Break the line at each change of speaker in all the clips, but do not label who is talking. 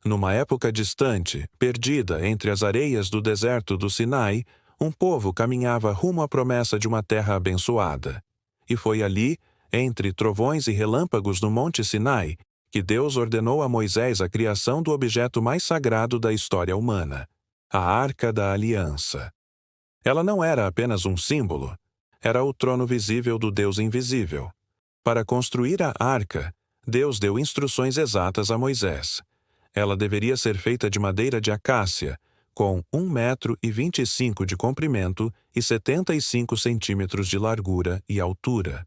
Numa época distante, perdida entre as areias do deserto do Sinai, um povo caminhava rumo à promessa de uma terra abençoada. E foi ali, entre trovões e relâmpagos no Monte Sinai, que Deus ordenou a Moisés a criação do objeto mais sagrado da história humana, a Arca da Aliança. Ela não era apenas um símbolo, era o trono visível do Deus invisível. Para construir a arca, Deus deu instruções exatas a Moisés. Ela deveria ser feita de madeira de acácia, com 1,25 metros de comprimento e 75 centímetros de largura e altura.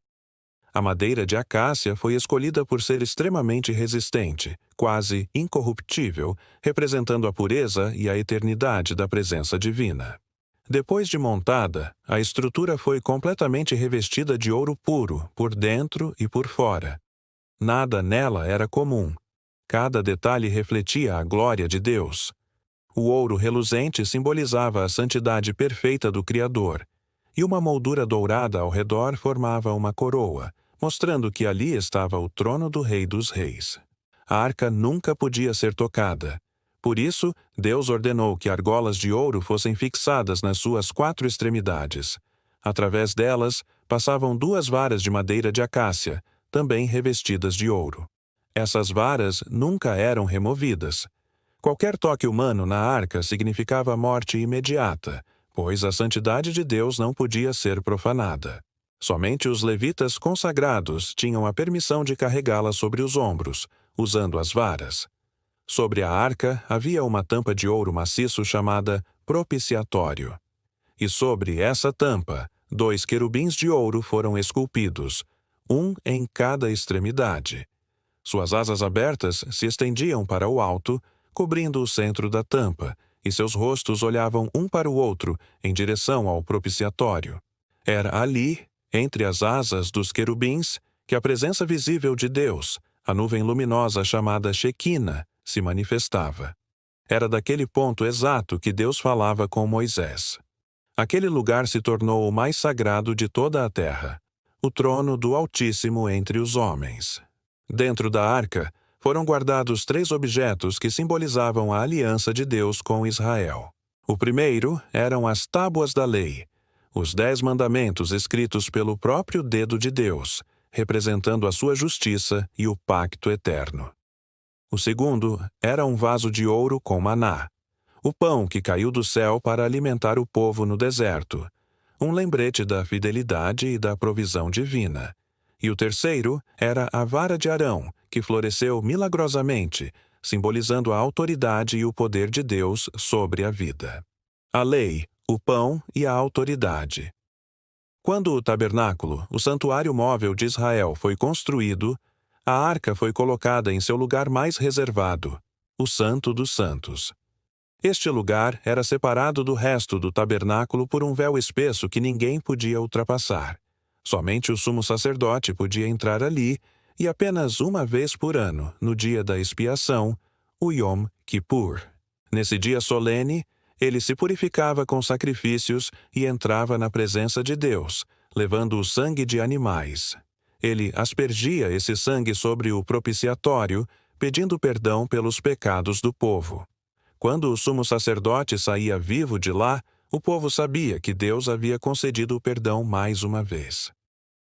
A madeira de acácia foi escolhida por ser extremamente resistente, quase incorruptível, representando a pureza e a eternidade da presença divina. Depois de montada, a estrutura foi completamente revestida de ouro puro, por dentro e por fora. Nada nela era comum. Cada detalhe refletia a glória de Deus. O ouro reluzente simbolizava a santidade perfeita do Criador, e uma moldura dourada ao redor formava uma coroa, mostrando que ali estava o trono do Rei dos Reis. A arca nunca podia ser tocada. Por isso, Deus ordenou que argolas de ouro fossem fixadas nas suas 4 extremidades. Através delas, passavam 2 varas de madeira de acácia, também revestidas de ouro. Essas varas nunca eram removidas. Qualquer toque humano na arca significava morte imediata, pois a santidade de Deus não podia ser profanada. Somente os levitas consagrados tinham a permissão de carregá-la sobre os ombros, usando as varas. Sobre a arca havia uma tampa de ouro maciço chamada propiciatório. E sobre essa tampa, 2 querubins de ouro foram esculpidos, um em cada extremidade. Suas asas abertas se estendiam para o alto, cobrindo o centro da tampa, e seus rostos olhavam um para o outro, em direção ao propiciatório. Era ali, entre as asas dos querubins, que a presença visível de Deus, a nuvem luminosa chamada Shequina, se manifestava. Era daquele ponto exato que Deus falava com Moisés. Aquele lugar se tornou o mais sagrado de toda a terra, o trono do Altíssimo entre os homens. Dentro da arca, foram guardados 3 objetos que simbolizavam a aliança de Deus com Israel. O primeiro eram as tábuas da lei, os 10 mandamentos escritos pelo próprio dedo de Deus, representando a sua justiça e o pacto eterno. O segundo era um vaso de ouro com maná, o pão que caiu do céu para alimentar o povo no deserto, um lembrete da fidelidade e da provisão divina. E o terceiro era a vara de Arão, que floresceu milagrosamente, simbolizando a autoridade e o poder de Deus sobre a vida. A lei, o pão e a autoridade. Quando o tabernáculo, o santuário móvel de Israel, foi construído, a arca foi colocada em seu lugar mais reservado, o Santo dos Santos. Este lugar era separado do resto do tabernáculo por um véu espesso que ninguém podia ultrapassar. Somente o sumo sacerdote podia entrar ali, e apenas uma vez por ano, no dia da expiação, o Yom Kippur. Nesse dia solene, ele se purificava com sacrifícios e entrava na presença de Deus, levando o sangue de animais. Ele aspergia esse sangue sobre o propiciatório, pedindo perdão pelos pecados do povo. Quando o sumo sacerdote saía vivo de lá, o povo sabia que Deus havia concedido o perdão mais uma vez.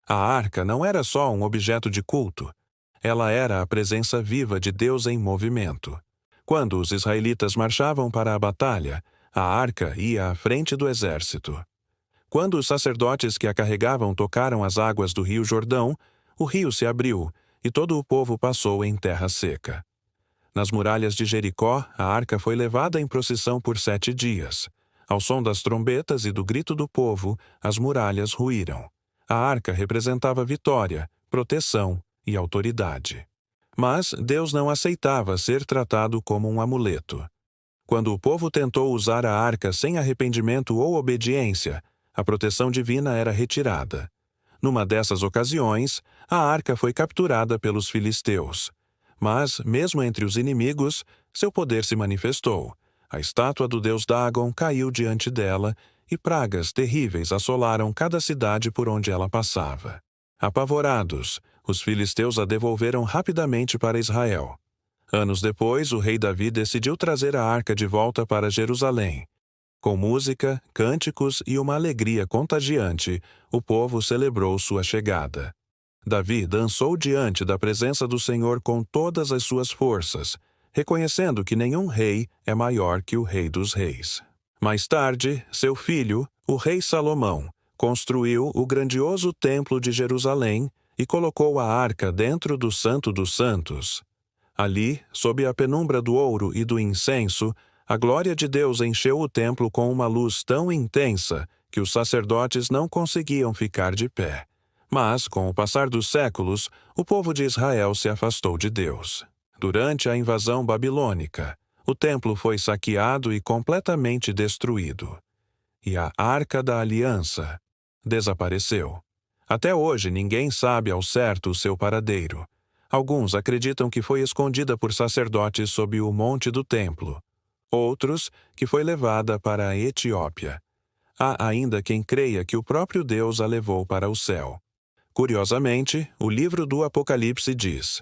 A arca não era só um objeto de culto. Ela era a presença viva de Deus em movimento. Quando os israelitas marchavam para a batalha, a arca ia à frente do exército. Quando os sacerdotes que a carregavam tocaram as águas do rio Jordão, o rio se abriu e todo o povo passou em terra seca. Nas muralhas de Jericó, a arca foi levada em procissão por 7 dias. Ao som das trombetas e do grito do povo, as muralhas ruíram. A arca representava vitória, proteção e autoridade. Mas Deus não aceitava ser tratado como um amuleto. Quando o povo tentou usar a arca sem arrependimento ou obediência, a proteção divina era retirada. Numa dessas ocasiões, a arca foi capturada pelos filisteus. Mas, mesmo entre os inimigos, seu poder se manifestou. A estátua do deus Dagon caiu diante dela e pragas terríveis assolaram cada cidade por onde ela passava. Apavorados, os filisteus a devolveram rapidamente para Israel. Anos depois, o rei Davi decidiu trazer a arca de volta para Jerusalém. Com música, cânticos e uma alegria contagiante, o povo celebrou sua chegada. Davi dançou diante da presença do Senhor com todas as suas forças, reconhecendo que nenhum rei é maior que o Rei dos Reis. Mais tarde, seu filho, o rei Salomão, construiu o grandioso Templo de Jerusalém e colocou a arca dentro do Santo dos Santos. Ali, sob a penumbra do ouro e do incenso, a glória de Deus encheu o templo com uma luz tão intensa que os sacerdotes não conseguiam ficar de pé. Mas, com o passar dos séculos, o povo de Israel se afastou de Deus. Durante a invasão babilônica, o templo foi saqueado e completamente destruído. E a Arca da Aliança desapareceu. Até hoje ninguém sabe ao certo o seu paradeiro. Alguns acreditam que foi escondida por sacerdotes sob o monte do templo. Outros, que foi levada para a Etiópia. Há ainda quem creia que o próprio Deus a levou para o céu. Curiosamente, o livro do Apocalipse diz: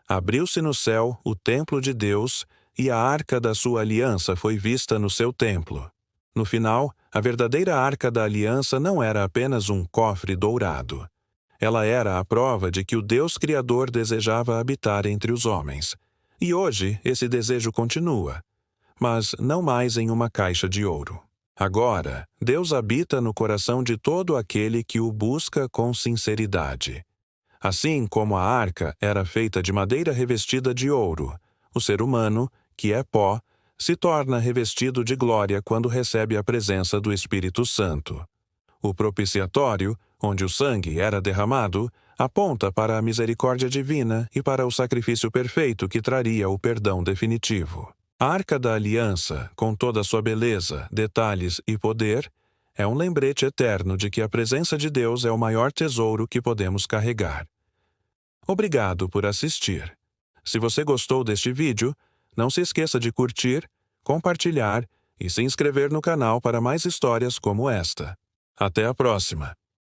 abriu-se no céu o templo de Deus e a arca da sua aliança foi vista no seu templo. No final, a verdadeira arca da aliança não era apenas um cofre dourado. Ela era a prova de que o Deus Criador desejava habitar entre os homens. E hoje esse desejo continua, mas não mais em uma caixa de ouro. Agora, Deus habita no coração de todo aquele que o busca com sinceridade. Assim como a arca era feita de madeira revestida de ouro, o ser humano, que é pó, se torna revestido de glória quando recebe a presença do Espírito Santo. O propiciatório, onde o sangue era derramado, aponta para a misericórdia divina e para o sacrifício perfeito que traria o perdão definitivo. A Arca da Aliança, com toda a sua beleza, detalhes e poder, é um lembrete eterno de que a presença de Deus é o maior tesouro que podemos carregar. Obrigado por assistir. Se você gostou deste vídeo, não se esqueça de curtir, compartilhar e se inscrever no canal para mais histórias como esta. Até a próxima!